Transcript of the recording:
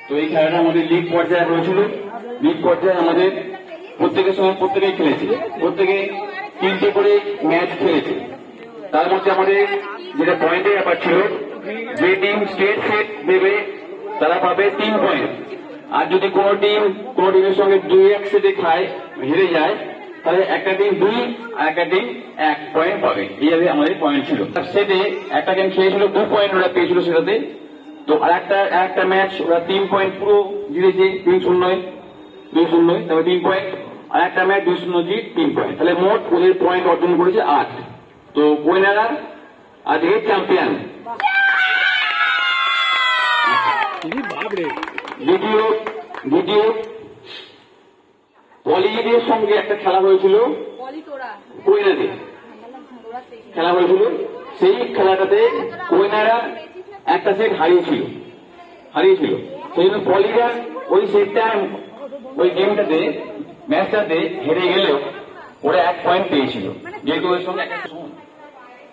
তো এই খেলাটা আমাদের লিগ পর্যায়ে হয়েছিল। লিগ পর্যায়ে আমাদের প্রত্যেকের সঙ্গে প্রত্যেকেই খেলেছে, প্রত্যেকে 3টে করে ম্যাচ খেলেছে। তার মধ্যে আমাদের যেটা পয়েন্টের ব্যাপার ছিল, যে টিম স্টেট সেট দেবে তারা পাবে 3 পয়েন্ট, আর যদি কোনো টিমের সঙ্গে 2-1 সেটে খায়, হেরে যায়, তাহলে একটা টিম 2 আর একটা টিম 1 পয়েন্ট পাবে। এইভাবে আমাদের পয়েন্ট ছিল। সেটে একটা গেম খেলেছিল 2 পয়েন্ট ওরা পেয়েছিল সেটাতে। তো আর একটা ম্যাচ ওরা 3 পয়েন্ট পুরো জিতেছে, 2-0, তবে 3 পয়েন্ট, আর একটা ম্যাচ 2-0 জিত 3 পয়েন্ট। তাহলে মোট ওদের পয়েন্ট অর্জন করেছে 8। তো কোয়েনারা আজকে চ্যাম্পিয়ন। দ্বিতীয় পলিদের সঙ্গে একটা খেলা হয়েছিল, কোয়েনাদের খেলা হয়েছিল। সেই খেলাটাতে কোয়েনারা একটা সেট হারিয়েছিল। সেই জন্য পলিরা ওই সেটটা, ওই গেমটাতে, ম্যাচটাতে হেরে গেলেও ওরা 1 পয়েন্ট পেয়েছিল, যেহেতু ওর সঙ্গে একটা